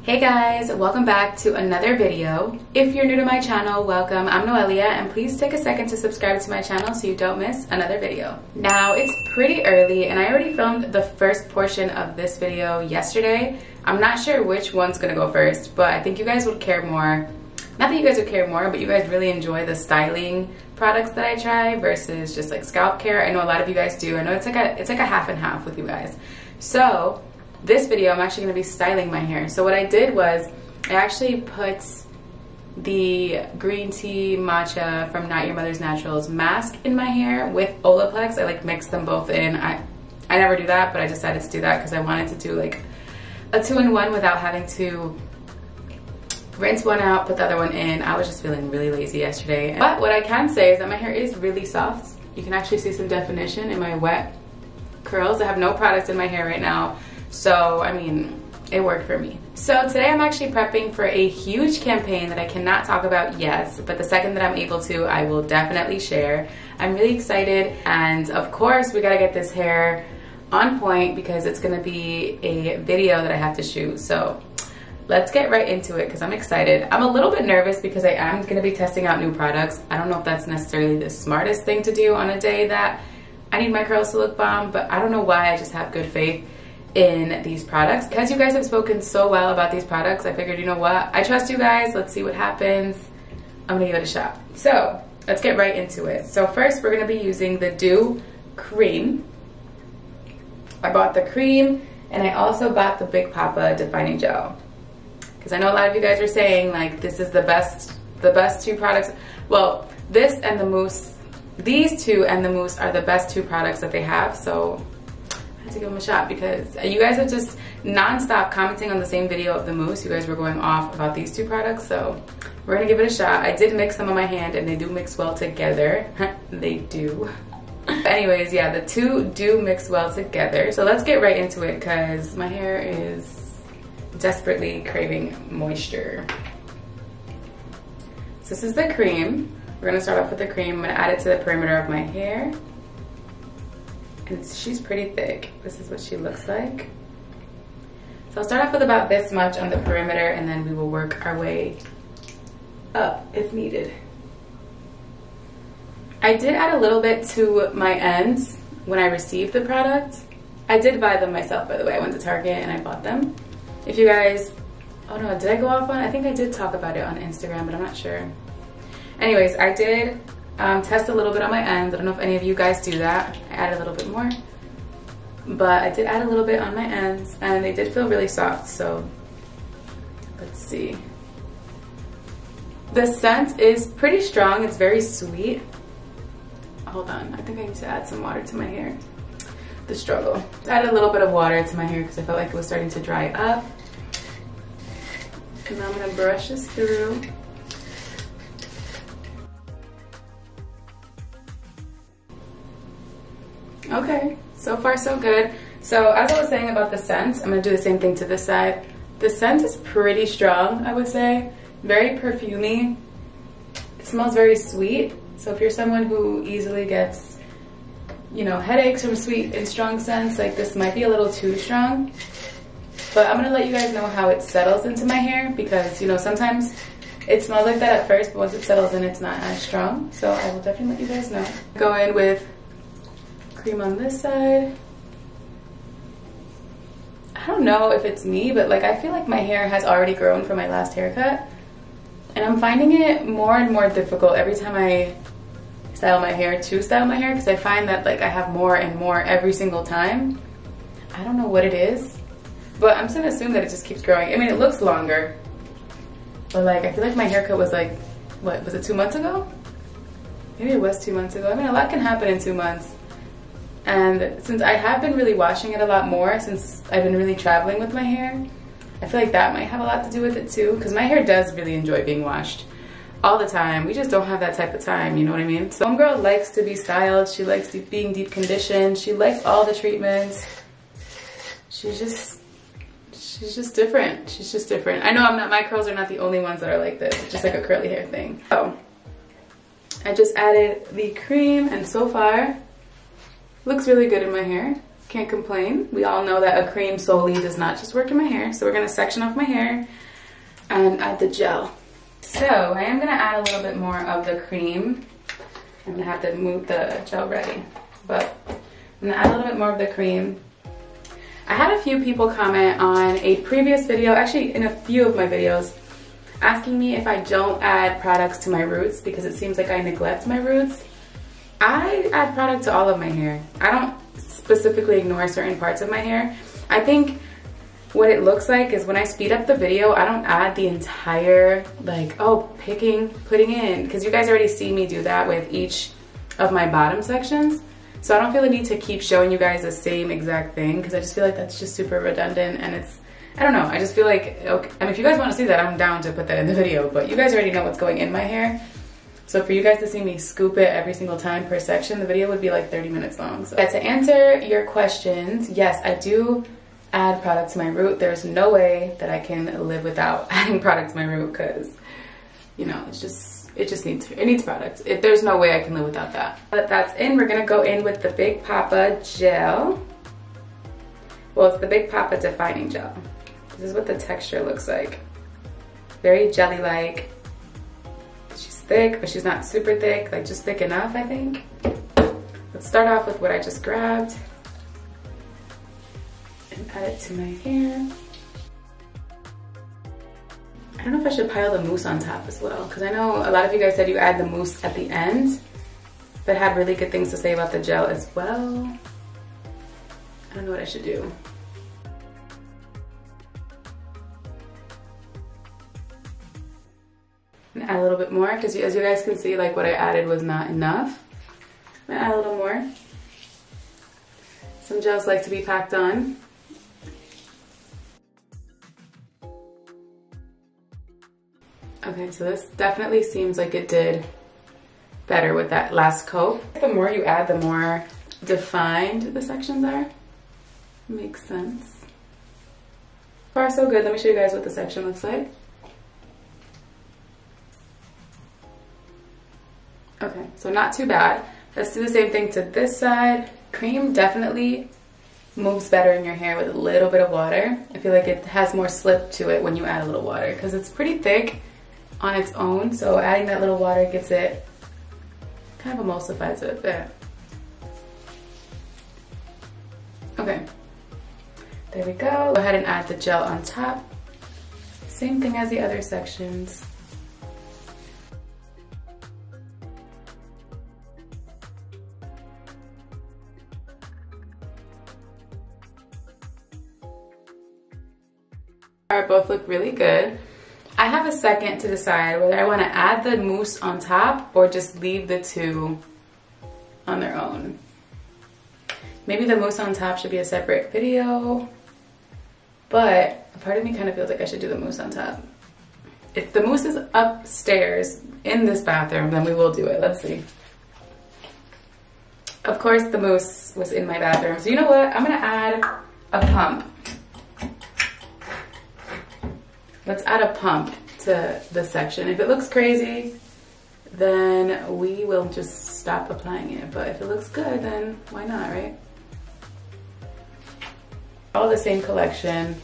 Hey guys, welcome back to another video. If you're new to my channel, welcome. I'm Noelia, and please take a second to subscribe to my channel so you don't miss another video. Now, it's pretty early and I already filmed the first portion of this video yesterday. I'm not sure which one's gonna go first, but I think you guys would care more. Not that you guys would care more, but you guys really enjoy the styling products that I try versus just like scalp care. I know a lot of you guys do. I know it's like a half and half with you guys. So this video, I'm actually going to be styling my hair. So what I did was I actually put the green tea matcha from Not Your Mother's Naturals mask in my hair with Olaplex. I like mixed them both in. I never do that, but I decided to do that because I wanted to do like a two-in-one without having to rinse one out, put the other one in. I was just feeling really lazy yesterday. But what I can say is that my hair is really soft. You can actually see some definition in my wet curls. I have no product in my hair right now. So, I mean, it worked for me. So today I'm actually prepping for a huge campaign that I cannot talk about yet, but the second that I'm able to, I will definitely share. I'm really excited, and of course, we gotta get this hair on point because it's gonna be a video that I have to shoot. So let's get right into it because I'm excited. I'm a little bit nervous because I am gonna be testing out new products. I don't know if that's necessarily the smartest thing to do on a day that I need my curls to look bomb, but I don't know why. I just have good faith in these products. Because you guys have spoken so well about these products, I figured, you know what, I trust you guys, let's see what happens. I'm gonna give it a shot. So let's get right into it. So first we're gonna be using the Doux cream. I bought the cream and I also bought the Big Papa defining gel because I know a lot of you guys are saying like this is the best two products. Well, this and the mousse, these two and the mousse are the best two products that they have, so to give them a shot because you guys are just non-stop commenting on the same video of the mousse. You guys were going off about these two products, so we're gonna give it a shot. I did mix them on my hand and they do mix well together. They do. Anyways, yeah, the two do mix well together. So let's get right into it because my hair is desperately craving moisture. So this is the cream. We're gonna start off with the cream. I'm gonna add it to the perimeter of my hair. And she's pretty thick. This is what she looks like. So I'll start off with about this much on the perimeter and then we will work our way up if needed. I did add a little bit to my ends when I received the product. I did buy them myself, by the way. I went to Target and I bought them. If you guys, oh no, did I go off on? I think I did talk about it on Instagram, but I'm not sure. Anyways, I did test a little bit on my ends. I don't know if any of you guys do that. I added a little bit more, but I did add a little bit on my ends and they did feel really soft. So let's see. The scent is pretty strong. It's very sweet. Hold on, I think I need to add some water to my hair. The struggle. I added a little bit of water to my hair because I felt like it was starting to dry up. And now I'm gonna brush this through. Okay, so far so good. So as I was saying about the scent, I'm gonna do the same thing to this side. The scent is pretty strong, I would say. Very perfumey. It smells very sweet. So if you're someone who easily gets, you know, headaches from sweet and strong scents, like this might be a little too strong. But I'm gonna let you guys know how it settles into my hair because, you know, sometimes it smells like that at first, but once it settles in, it's not as strong. So I will definitely let you guys know. Go in with cream on this side. I don't know if it's me, but like I feel like my hair has already grown from my last haircut and I'm finding it more and more difficult every time I style my hair because I find that like I have more and more every single time. I don't know what it is, but I'm just gonna assume that it just keeps growing. I mean, it looks longer, but like I feel like my haircut was like, what was it, 2 months ago? Maybe it was 2 months ago. I mean, a lot can happen in 2 months. And since I have been really washing it a lot more since I've been really traveling with my hair, I feel like that might have a lot to do with it too, because my hair does really enjoy being washed all the time. We just don't have that type of time, you know what I mean? So homegirl likes to be styled, she likes being deep conditioned, she likes all the treatments. She's just different. She's just different. I know my curls are not the only ones that are like this. It's just like a curly hair thing. So I just added the cream and so far looks really good in my hair. Can't complain. We all know that a cream solely does not just work in my hair. So we're gonna section off my hair and add the gel. So I am gonna add a little bit more of the cream. I'm gonna have to move the gel ready, but I'm gonna add a little bit more of the cream. I had a few people comment on a previous video, actually in a few of my videos, asking me if I don't add products to my roots because it seems like I neglect my roots. I add product to all of my hair. I don't specifically ignore certain parts of my hair. I think what it looks like is when I speed up the video, I don't add the entire, like, oh, putting in, because you guys already see me do that with each of my bottom sections. So I don't feel the need to keep showing you guys the same exact thing because I just feel like that's just super redundant and it's, I don't know, I just feel like, okay, I mean, if you guys want to see that, I'm down to put that in the video, but you guys already know what's going in my hair. So for you guys to see me scoop it every single time per section, the video would be like 30 minutes long. So to answer your questions, yes, I do add product to my root. There's no way that I can live without adding product to my root because, you know, it needs product. There's no way I can live without that. But that's in. We're gonna go in with the Big Papa gel. Well, it's the Big Papa defining gel. This is what the texture looks like. Very jelly-like. She's thick, but she's not super thick, like just thick enough, I think. Let's start off with what I just grabbed and add it to my hair. I don't know if I should pile the mousse on top as well, because I know a lot of you guys said you add the mousse at the end, but had really good things to say about the gel as well. I don't know what I should do. And add a little bit more, because as you guys can see, like what I added was not enough. I'm gonna add a little more. Some gels like to be packed on. Okay, so this definitely seems like it did better with that last coat. The more you add, the more defined the sections are. Makes sense. So far so good. Let me show you guys what the section looks like. Okay, so not too bad. Let's do the same thing to this side. Cream definitely moves better in your hair with a little bit of water. I feel like it has more slip to it when you add a little water because it's pretty thick on its own, so adding that little water gives it, kind of emulsifies it a bit. Okay, there we go. Go ahead and add the gel on top. Same thing as the other sections. Both look really good. I have a second to decide whether I want to add the mousse on top or just leave the two on their own. Maybe the mousse on top should be a separate video, but a part of me kind of feels like I should do the mousse on top. If the mousse is upstairs in this bathroom, then we will do it. Let's see. Of course the mousse was in my bathroom, so you know what? I'm gonna add a pump. Let's add a pump to the section. If it looks crazy, then we will just stop applying it. But if it looks good, then why not, right? All the same collection.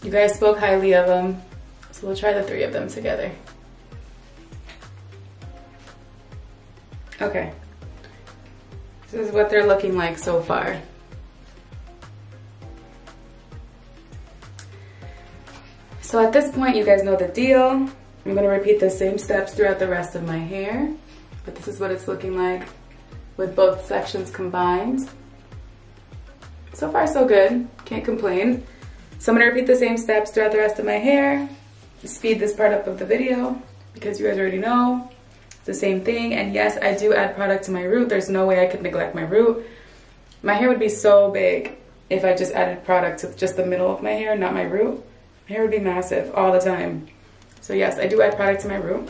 You guys spoke highly of them, so we'll try the 3 of them together. Okay. This is what they're looking like so far. So at this point, you guys know the deal. I'm gonna repeat the same steps throughout the rest of my hair, but this is what it's looking like with both sections combined. So far, so good. Can't complain. So I'm gonna repeat the same steps throughout the rest of my hair. Speed this part up of the video because you guys already know it's the same thing. And yes, I do add product to my root. There's no way I could neglect my root. My hair would be so big if I just added product to just the middle of my hair, not my root. My hair would be massive all the time. So yes, I do add product to my root.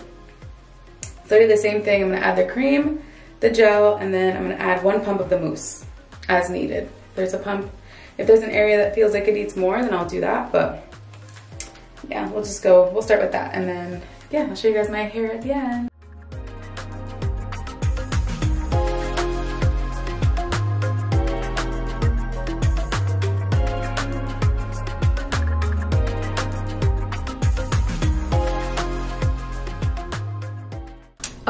So I do the same thing. I'm gonna add the cream, the gel, and then I'm gonna add 1 pump of the mousse as needed. There's a pump. If there's an area that feels like it needs more, then I'll do that. But yeah, we'll start with that. And then, yeah, I'll show you guys my hair at the end.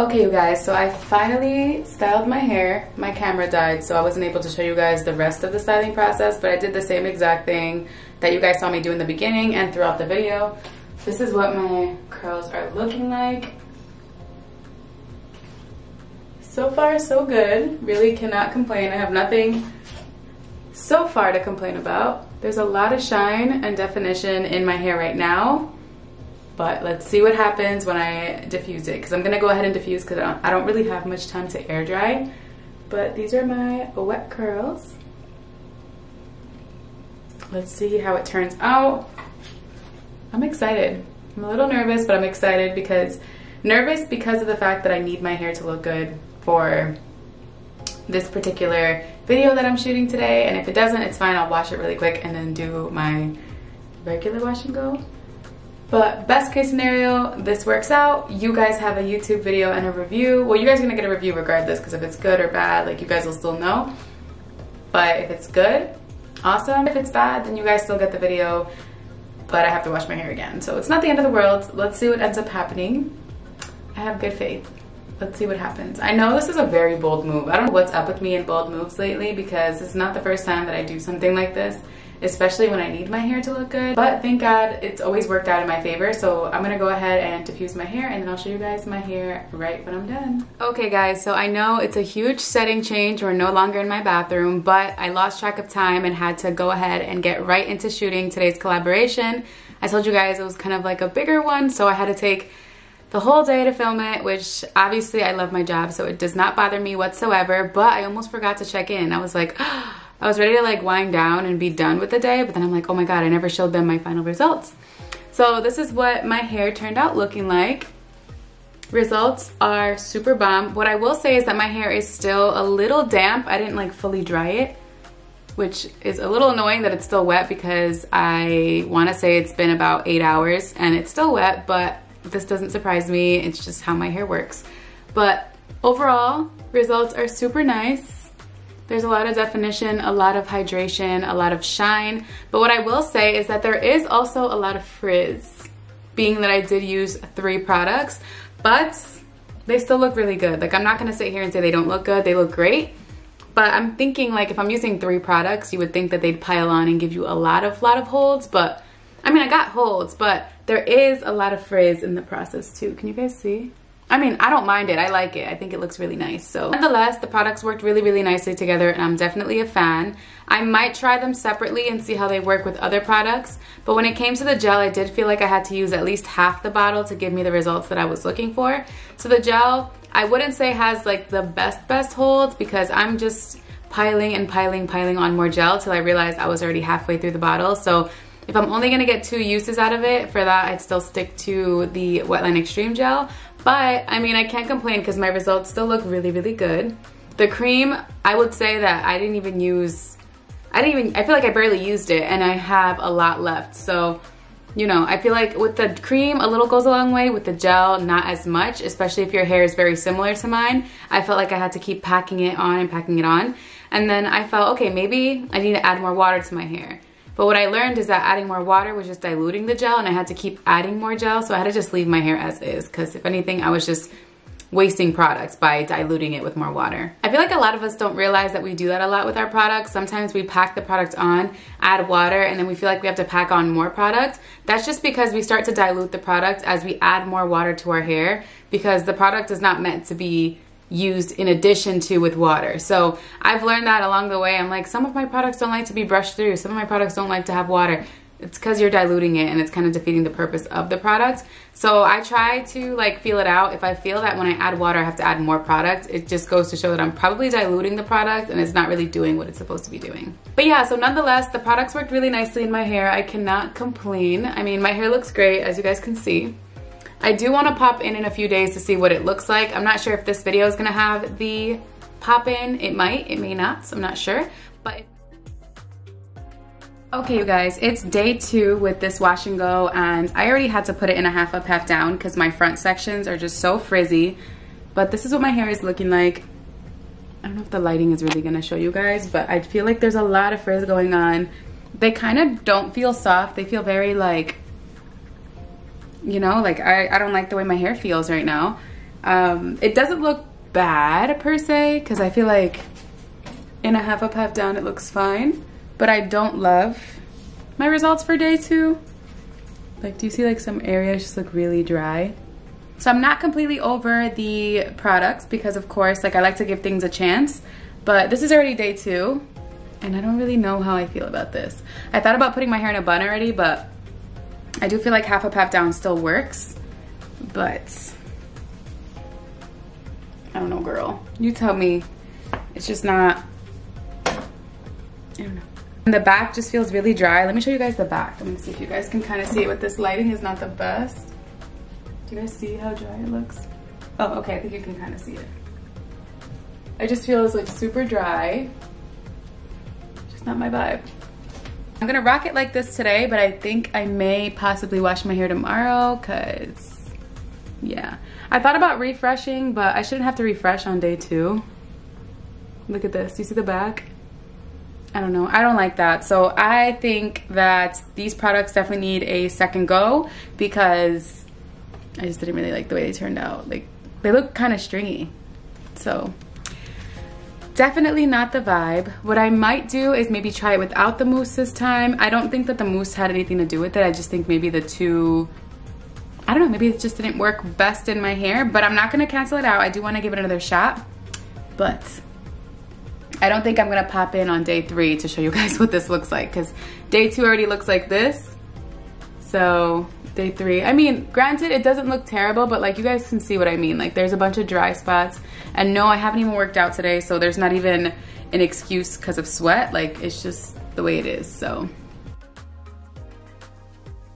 Okay, you guys, so I finally styled my hair. My camera died, so I wasn't able to show you guys the rest of the styling process, but I did the same exact thing that you guys saw me do in the beginning and throughout the video. This is what my curls are looking like. So far, so good. Really cannot complain. I have nothing so far to complain about. There's a lot of shine and definition in my hair right now. But let's see what happens when I diffuse it, because I'm gonna go ahead and diffuse because I don't really have much time to air dry. But these are my wet curls. Let's see how it turns out. I'm excited. I'm a little nervous, but I'm excited because of the fact that I need my hair to look good for this particular video that I'm shooting today. And if it doesn't, it's fine. I'll wash it really quick and then do my regular wash and go. But best case scenario, this works out. You guys have a YouTube video and a review. Well, you guys are gonna get a review regardless, because if it's good or bad, like, you guys will still know. But if it's good, awesome. If it's bad, then you guys still get the video, but I have to wash my hair again. So it's not the end of the world. Let's see what ends up happening. I have good faith. Let's see what happens. I know this is a very bold move. I don't know what's up with me in bold moves lately, because it's not the first time that I do something like this, especially when I need my hair to look good. But thank God it's always worked out in my favor. So I'm gonna go ahead and diffuse my hair, and then I'll show you guys my hair right when I'm done. Okay guys, so I know it's a huge setting change. We're no longer in my bathroom, but I lost track of time and had to go ahead and get right into shooting today's collaboration. I told you guys it was kind of like a bigger one, so I had to take the whole day to film it, which obviously I love my job, so it does not bother me whatsoever, but I almost forgot to check in. I was like, I was ready to like wind down and be done with the day, but then I'm like, oh my God, I never showed them my final results. So this is what my hair turned out looking like. Results are super bomb. What I will say is that my hair is still a little damp. I didn't like fully dry it, which is a little annoying that it's still wet, because I wanna say it's been about 8 hours and it's still wet, but this doesn't surprise me. It's just how my hair works. But overall, results are super nice. There's a lot of definition, a lot of hydration, a lot of shine. But what I will say is that there is also a lot of frizz, being that I did use 3 products, but they still look really good. Like, I'm not gonna sit here and say they don't look good. They look great. But I'm thinking, like, if I'm using 3 products, you would think that they'd pile on and give you a lot of holds. But I mean, I got holds, but there is a lot of frizz in the process too. Can you guys see? I mean, I don't mind it. I like it. I think it looks really nice. So nonetheless, the products worked really, really nicely together, and I'm definitely a fan. I might try them separately and see how they work with other products. But when it came to the gel, I did feel like I had to use at least half the bottle to give me the results that I was looking for. So the gel, I wouldn't say has like the best holds, because I'm just piling and piling on more gel till I realized I was already halfway through the bottle. So if I'm only gonna get 2 uses out of it, for that I'd still stick to the Wetline Extreme Gel. But I mean, I can't complain because my results still look really, really good. The cream, I would say that I feel like I barely used it, and I have a lot left. So, you know, I feel like with the cream, a little goes a long way. With the gel, not as much, especially if your hair is very similar to mine. I felt like I had to keep packing it on and packing it on. And then I felt, okay, maybe I need to add more water to my hair. But what I learned is that adding more water was just diluting the gel, and I had to keep adding more gel, so I had to just leave my hair as is, because if anything, I was just wasting products by diluting it with more water. I feel like a lot of us don't realize that we do that a lot with our products. Sometimes we pack the product on, add water, and then we feel like we have to pack on more product. That's just because we start to dilute the product as we add more water to our hair, because the product is not meant to be used in addition to with water. So I've learned that along the way. I'm like, some of my products don't like to be brushed through. Some of my products don't like to have water. It's because you're diluting it, and it's kind of defeating the purpose of the product. So I try to like feel it out. If I feel that when I add water, I have to add more product, it just goes to show that I'm probably diluting the product and it's not really doing what it's supposed to be doing. But yeah, so nonetheless, the products worked really nicely in my hair. I cannot complain. I mean, my hair looks great, as you guys can see. I do want to pop in a few days to see what it looks like. I'm not sure if this video is going to have the pop in. It might, it may not, so I'm not sure. But okay, you guys, it's day 2 with this wash and go, and I already had to put it in a half up, half down because my front sections are just so frizzy. But this is what my hair is looking like. I don't know if the lighting is really going to show you guys, but I feel like there's a lot of frizz going on. They kind of don't feel soft. They feel very like, you know, like I don't like the way my hair feels right now. It doesn't look bad per se, because I feel like in a half up, half down, it looks fine. But I don't love my results for day 2. Like, do you see like some areas just look really dry? So I'm not completely over the products because of course, like I like to give things a chance, but this is already day 2 and I don't really know how I feel about this. I thought about putting my hair in a bun already, but I do feel like half up, half down still works, but I don't know, girl. You tell me. It's just not, I don't know. And the back just feels really dry. Let me show you guys the back. Let me see if you guys can kind of see it with this lighting is not the best. Do you guys see how dry it looks? Oh, okay, I think you can kind of see it. It just feels like super dry. Just not my vibe. I'm gonna rock it like this today, but I think I may possibly wash my hair tomorrow, cause yeah. I thought about refreshing, but I shouldn't have to refresh on day 2. Look at this, do you see the back? I don't know, I don't like that. So I think that these products definitely need a second go because I just didn't really like the way they turned out. Like, they look kind of stringy. So definitely not the vibe. What I might do is maybe try it without the mousse this time. I don't think that the mousse had anything to do with it. I just think maybe the two, I don't know, maybe it just didn't work best in my hair, but I'm not gonna cancel it out. I do wanna give it another shot, but I don't think I'm gonna pop in on day 3 to show you guys what this looks like, because day 2 already looks like this. So day 3, I mean, granted, it doesn't look terrible, but like you guys can see what I mean. Like there's a bunch of dry spots, and no, I haven't even worked out today, so there's not even an excuse because of sweat. Like it's just the way it is, so.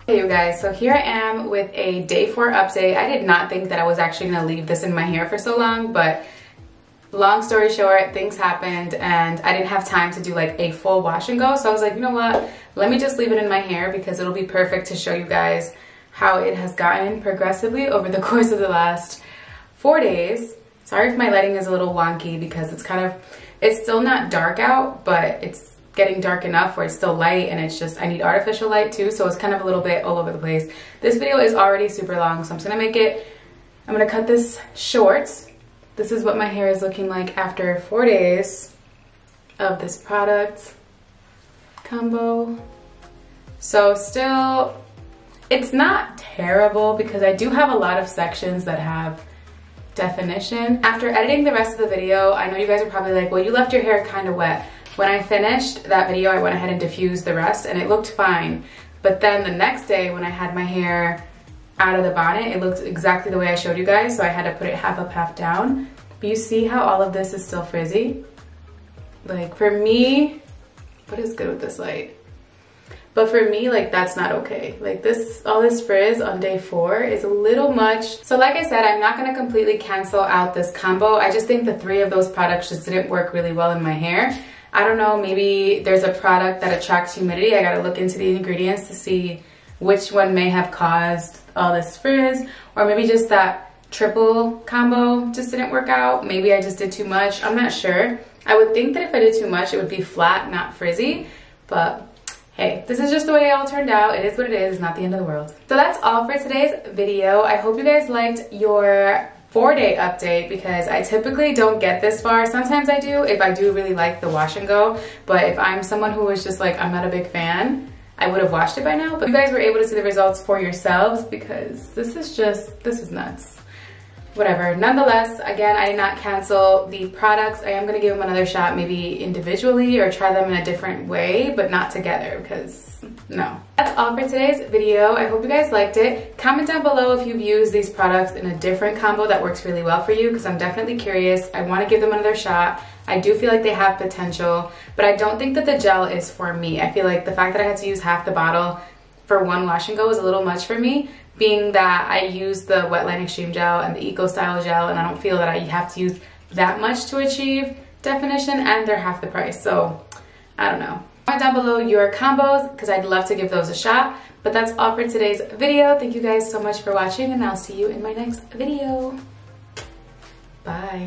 Hey you guys, so here I am with a day 4 update. I did not think that I was actually gonna leave this in my hair for so long, but long story short, things happened and I didn't have time to do like a full wash and go. So I was like, you know what? Let me just leave it in my hair because it'll be perfect to show you guys how it has gotten progressively over the course of the last 4 days. Sorry if my lighting is a little wonky because it's still not dark out, but it's getting dark enough where it's still light, and it's just, I need artificial light too. So it's kind of a little bit all over the place. This video is already super long, so I'm gonna cut this short. This is what my hair is looking like after 4 days of this product combo. So still, it's not terrible because I do have a lot of sections that have definition. After editing the rest of the video, I know you guys are probably like, well, you left your hair kind of wet. When I finished that video, I went ahead and diffused the rest and it looked fine. But then the next day when I had my hair out of the bonnet, it looked exactly the way I showed you guys, so I had to put it half up, half down. But you see how all of this is still frizzy? Like for me, what is good with this light? But for me, like that's not okay. Like this, all this frizz on day 4 is a little much. So like I said, I'm not gonna completely cancel out this combo. I just think the 3 of those products just didn't work really well in my hair. I don't know, maybe there's a product that attracts humidity. I gotta look into the ingredients to see which one may have caused all this frizz, or maybe just that triple combo just didn't work out. Maybe I just did too much, I'm not sure. I would think that if I did too much, it would be flat, not frizzy, but hey, this is just the way it all turned out. It is what it is, it's not the end of the world. So that's all for today's video. I hope you guys liked your 4-day update because I typically don't get this far. Sometimes I do if I do really like the wash and go, but if I'm someone who is just like, I'm not a big fan, I would have watched it by now. But you guys were able to see the results for yourselves because this is nuts. Whatever. Nonetheless, again, I did not cancel the products. I am going to give them another shot, maybe individually or try them in a different way, but not together because no. That's all for today's video. I hope you guys liked it. Comment down below if you've used these products in a different combo that works really well for you because I'm definitely curious. I want to give them another shot. I do feel like they have potential, but I don't think that the gel is for me. I feel like the fact that I had to use half the bottle for one wash and go is a little much for me, being that I use the Wetline Extreme Gel and the Eco Style Gel, and I don't feel that I have to use that much to achieve definition, and they're half the price, so I don't know. Comment down below your combos because I'd love to give those a shot. But that's all for today's video. Thank you guys so much for watching, and I'll see you in my next video. Bye.